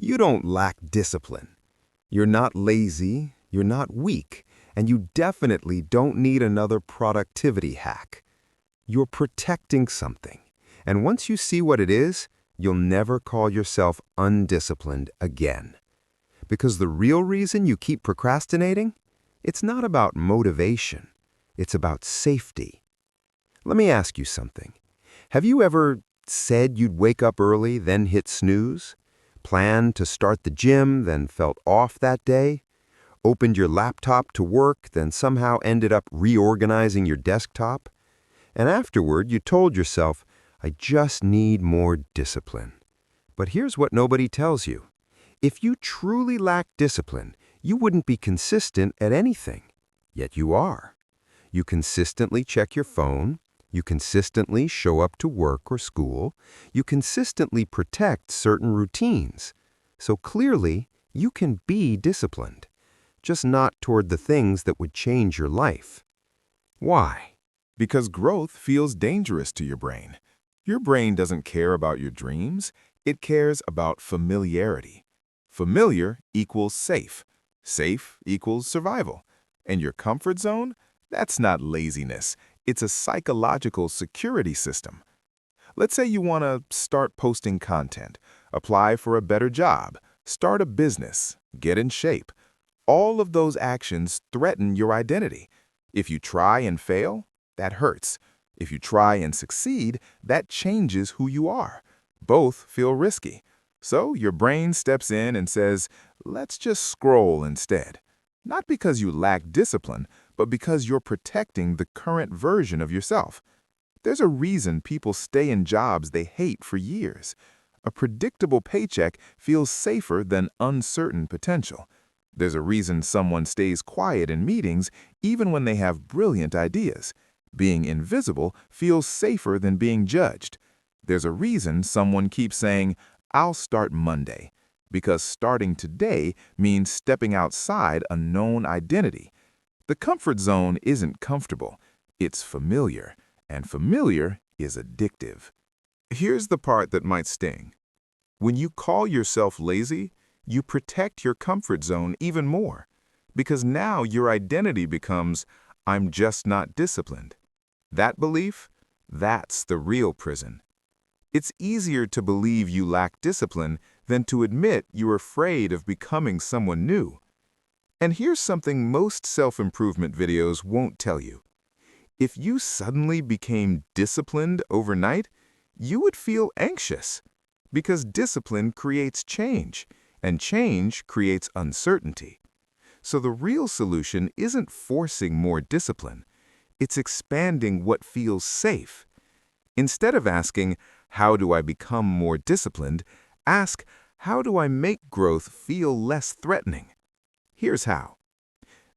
You don't lack discipline. You're not lazy, you're not weak, and you definitely don't need another productivity hack. You're protecting something, and once you see what it is, you'll never call yourself undisciplined again. Because the real reason you keep procrastinating, it's not about motivation, it's about safety. Let me ask you something. Have you ever said you'd wake up early, then hit snooze? Planned to start the gym, then felt off that day? Opened your laptop to work, then somehow ended up reorganizing your desktop? And afterward, you told yourself, I just need more discipline. But here's what nobody tells you. If you truly lack discipline, you wouldn't be consistent at anything. Yet you are. You consistently check your phone. You consistently show up to work or school. You consistently protect certain routines. So clearly, you can be disciplined, just not toward the things that would change your life. Why? Because growth feels dangerous to your brain. Your brain doesn't care about your dreams. It cares about familiarity. Familiar equals safe. Safe equals survival. And your comfort zone? That's not laziness. It's a psychological security system. Let's say you want to start posting content, apply for a better job, start a business, get in shape. All of those actions threaten your identity. If you try and fail, that hurts. If you try and succeed, that changes who you are. Both feel risky. So your brain steps in and says, let's just scroll instead. Not because you lack discipline, but because you're protecting the current version of yourself. There's a reason people stay in jobs they hate for years. A predictable paycheck feels safer than uncertain potential. There's a reason someone stays quiet in meetings even when they have brilliant ideas. Being invisible feels safer than being judged. There's a reason someone keeps saying, I'll start Monday, because starting today means stepping outside a known identity. The comfort zone isn't comfortable, it's familiar, and familiar is addictive. Here's the part that might sting. When you call yourself lazy, you protect your comfort zone even more, because now your identity becomes, I'm just not disciplined. That belief, that's the real prison. It's easier to believe you lack discipline than to admit you're afraid of becoming someone new. And here's something most self-improvement videos won't tell you. If you suddenly became disciplined overnight, you would feel anxious, because discipline creates change, and change creates uncertainty. So the real solution isn't forcing more discipline. It's expanding what feels safe. Instead of asking, how do I become more disciplined, ask, how do I make growth feel less threatening? Here's how.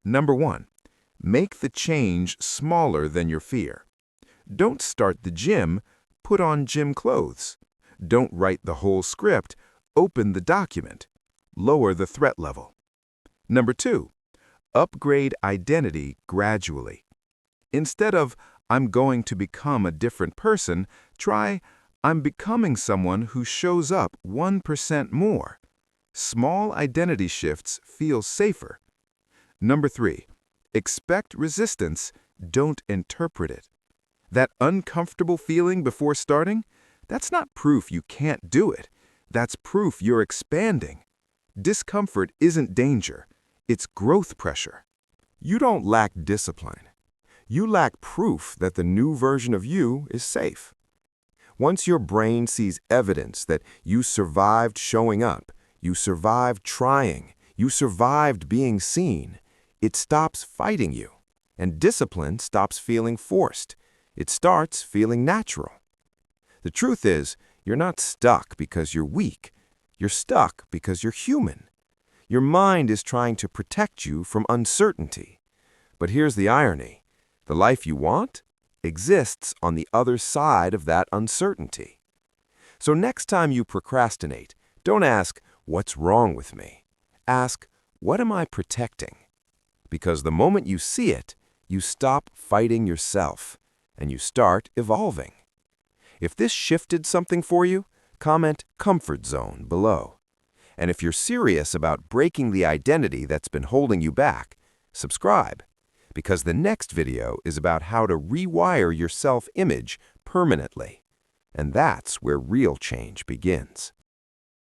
Number 1, make the change smaller than your fear. Don't start the gym, put on gym clothes. Don't write the whole script, open the document. Lower the threat level. Number 2, upgrade identity gradually. Instead of, I'm going to become a different person, try, I'm becoming someone who shows up 1% more. Small identity shifts feel safer. Number 3, expect resistance, don't interpret it. That uncomfortable feeling before starting, that's not proof you can't do it. That's proof you're expanding. Discomfort isn't danger, it's growth pressure. You don't lack discipline. You lack proof that the new version of you is safe. Once your brain sees evidence that you survived showing up, you survived trying, you survived being seen, it stops fighting you. And discipline stops feeling forced. It starts feeling natural. The truth is, you're not stuck because you're weak. You're stuck because you're human. Your mind is trying to protect you from uncertainty. But here's the irony. The life you want exists on the other side of that uncertainty. So next time you procrastinate, don't ask, what's wrong with me? Ask, what am I protecting? Because the moment you see it, you stop fighting yourself and you start evolving. If this shifted something for you, comment comfort zone below. And if you're serious about breaking the identity that's been holding you back, subscribe, because the next video is about how to rewire your self-image permanently. And that's where real change begins.